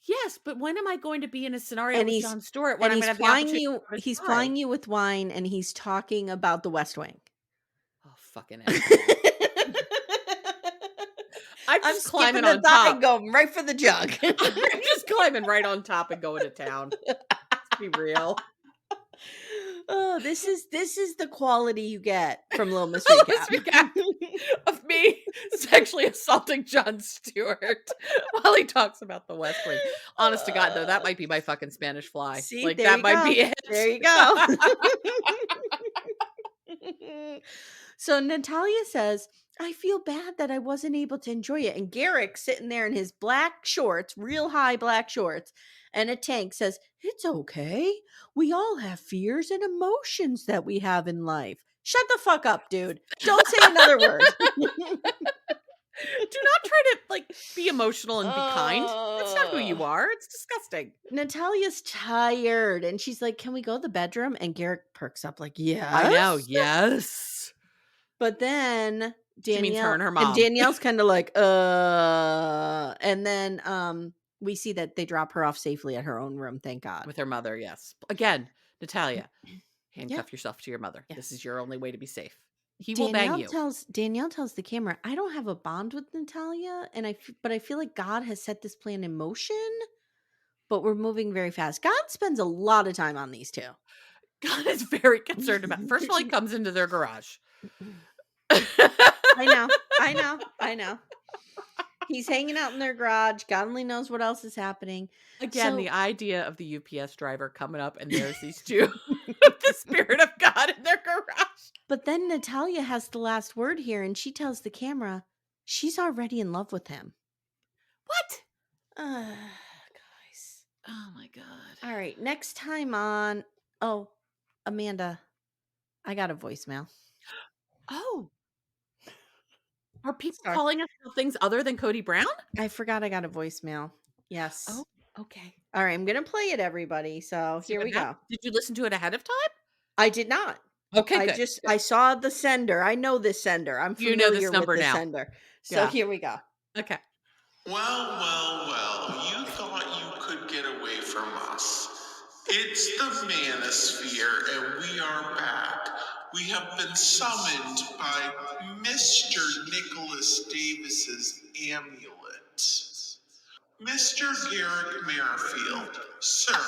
Yes, but when am I going to be in a scenario with he's Jon Stewart when I'm he's going to have the flying opportunity you to rub his he's thigh? flying you with wine, and he's talking about the West Wing. Oh, fucking asshole. I'm I'm just skipping climbing the on thigh top. and going right for the jug. I'm just climbing right on top and going to town. Let's be real. Oh, this is the quality you get from Little Miss Little Recap. Miss Recap of me sexually assaulting Jon Stewart while he talks about the West Wing. Honest to God, though, that might be my fucking Spanish fly. See, like there that you might go. be it. There you go. So Natalia says, I feel bad that I wasn't able to enjoy it. And Garrick, sitting there in his black shorts, real high black shorts, and a tank, says, it's okay. We all have fears and emotions that we have in life. Shut the fuck up, dude. Don't say another word. Do not try to be emotional and be kind. That's not who you are. It's disgusting. Natalia's tired, and she's like, can we go to the bedroom? And Garrick perks up like, yeah. I know, yes. But then She means her and her and mom. Danielle's kind of like, and then we see that they drop her off safely at her own room, thank God. With her mother, yes. Again, Natalia, handcuff yourself to your mother. Yes. This is your only way to be safe. He will bang you. Danielle tells the camera, I don't have a bond with Natalia, but I feel like God has set this plan in motion, but we're moving very fast. God spends a lot of time on these two. God is very concerned about. First of all, he comes into their garage. I know. He's hanging out in their garage. God only knows what else is happening. Again, the So idea of the UPS driver coming up and there's these 2 with the spirit of God in their garage. but then Natalia has the last word here, and she tells the camera she's already in love with him. What? Guys. Oh my God. All right, next time on Amanda, I got a voicemail. Oh. Are people Sorry. calling us about things other than Cody Brown? I forgot I got a voicemail. Yes. Oh, okay. All right, I'm going to play it, everybody. So See here what we happens. go. Did you listen to it ahead of time? I did not. Okay, good. I saw the sender. I know this sender. I'm You know this familiar with number the now. sender. So Yeah. here we go. Okay. Well, you thought you could get away from us. It's the Manosphere, and we are back. We have been summoned by Mr. Nicholas Davis's amulet. Mr. Garrick Merrifield, sir,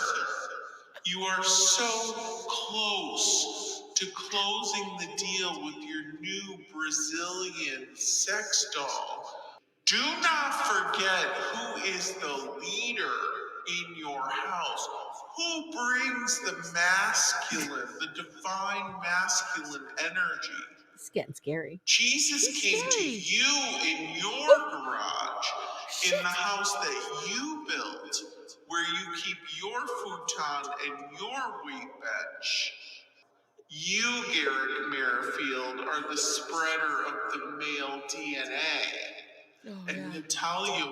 you are so close to closing the deal with your new Brazilian sex doll. Do not forget who is the leader in your house. Who brings the masculine, the divine masculine energy? It's getting scary. Jesus came to you in your garage, in the house that you built, where you keep your futon and your weight bench. You, Garrick Merrifield, are the spreader of the male DNA. And Natalia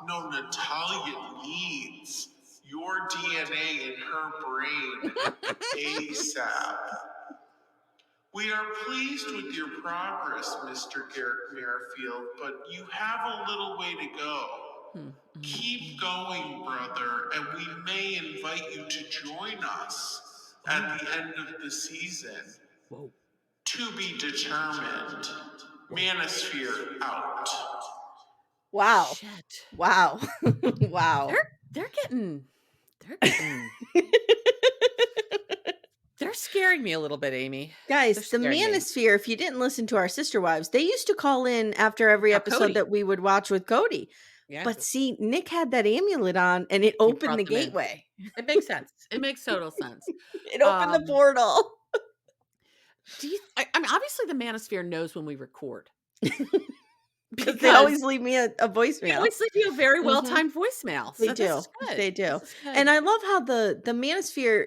Natalia needs your DNA in her brain ASAP. We are pleased with your progress, Mr. Garrick Merrifield, but you have a little way to go. Keep going, brother, and we may invite you to join us at the end of the season. Whoa. To be determined. Manosphere out. Wow. Shit. Wow. Wow. They're getting they're scaring me a little bit, Amy. Guys, the scaring me. Manosphere, if you didn't listen to our sister wives, they used to call in after every episode Cody. that we would watch with Cody. Yeah. But see, Nick had that amulet on and it opened the brought them in. gateway. It makes sense. It makes total sense. It opened the portal. I mean, obviously the Manosphere knows when we record. Because they always leave me a voicemail. They always leave you a very well-timed voicemail. So They do. This is good. They do. This is good. And I love how the Manosphere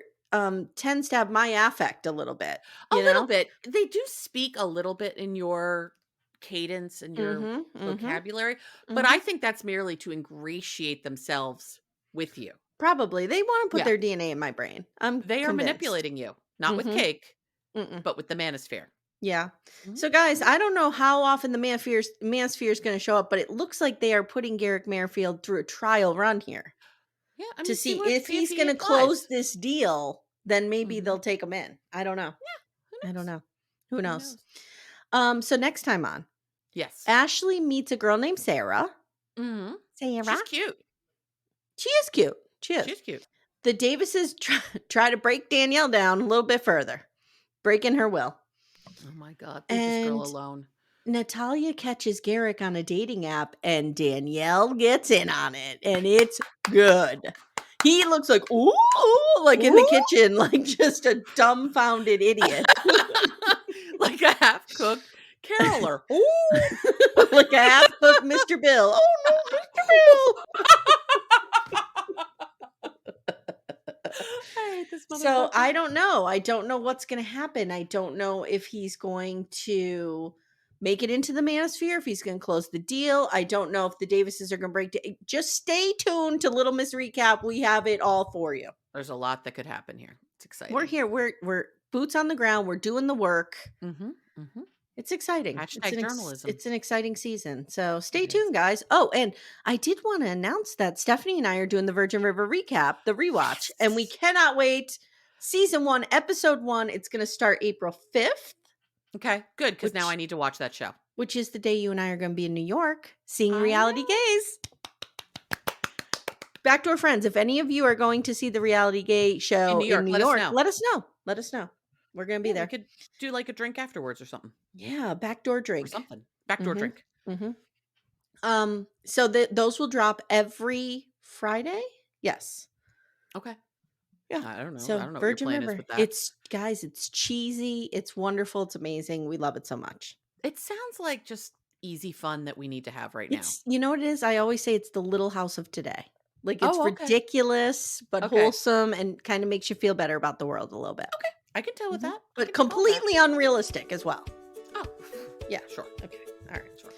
tends to have my affect a little bit. A little bit. They do speak a little bit in your cadence and your vocabulary, but I think that's merely to ingratiate themselves with you. Probably. They want to put their DNA in my brain. They are manipulating you, not with cake, but with the Manosphere. Yeah. So guys, I don't know how often the Manosphere is going to show up, but it looks like they are putting Garrick Merrifield through a trial run here. Yeah, I mean, to see if he's going to close this deal, then maybe they'll take him in. I don't know. Yeah, I don't know. Who knows? So next time on, yes, Ashley meets a girl named Sarah. Sarah, She's cute. She is cute. She's cute. The Davises try to break Danielle down a little bit further, breaking her will. Oh my God, leave this girl alone. Natalia catches Garrick on a dating app and Danielle gets in on it and it's good. He looks like, ooh, like in the kitchen, like just a dumbfounded idiot. Like a half-cooked caroler. Ooh. Like a half-cooked Mr. Bill. Oh no, Mr. Bill. I hate this motherfucker. So I don't know. I don't know what's going to happen. I don't know if he's going to make it into the Manosphere, if he's going to close the deal. I don't know if the Davises are going to break it. Just stay tuned to Little Miss Recap. We have it all for you. There's a lot that could happen here. It's exciting. We're here. We're boots on the ground. We're doing the work. It's exciting. Journalism. It's an exciting season. So stay tuned, guys. Oh, and I did want to announce that Stephanie and I are doing the Virgin River recap, the rewatch, and we cannot wait. Season 1, episode 1. It's going to start April 5th. Okay, good, because now I need to watch that show. Which is the day you and I are going to be in New York seeing Reality Gaze. Backdoor Friends, if any of you are going to see the Reality Gay show in New York, let us know. Let us know. We're going to be there. We could do like a drink afterwards or something. Yeah, backdoor drink. Or something. Backdoor drink. So those will drop every Friday. Yes. Okay. Yeah. I don't know. So I don't know what your Virgin plan is River. with that. It's guys, it's cheesy. It's wonderful. It's amazing. We love it so much. It sounds like just easy fun that we need to have right now. It's you know what it is? I always say it's the Little House of today. Like it's Oh, okay. ridiculous but Okay. wholesome and kind of makes you feel better about the world a little bit. Okay. I can tell with that. I But can default that. completely unrealistic as well. Oh, Yeah. sure. Okay. All right. Sure.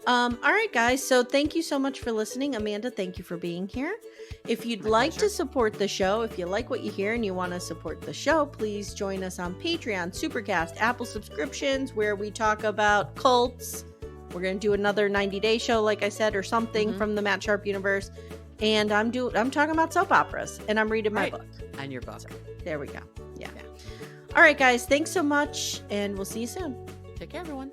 All right, guys. So thank you so much for listening. Amanda, thank you for being here. If you'd My like pleasure. to support the show, if you like what you hear and you want to support the show, please join us on Patreon, Supercast, Apple subscriptions, where we talk about cults. We're going to do another 90-day show, like I said, or something from the Matt Sharp universe. And I'm talking about soap operas, and I'm reading my book. And your book. There we go. Yeah. All right, guys. Thanks so much, and we'll see you soon. Take care, everyone.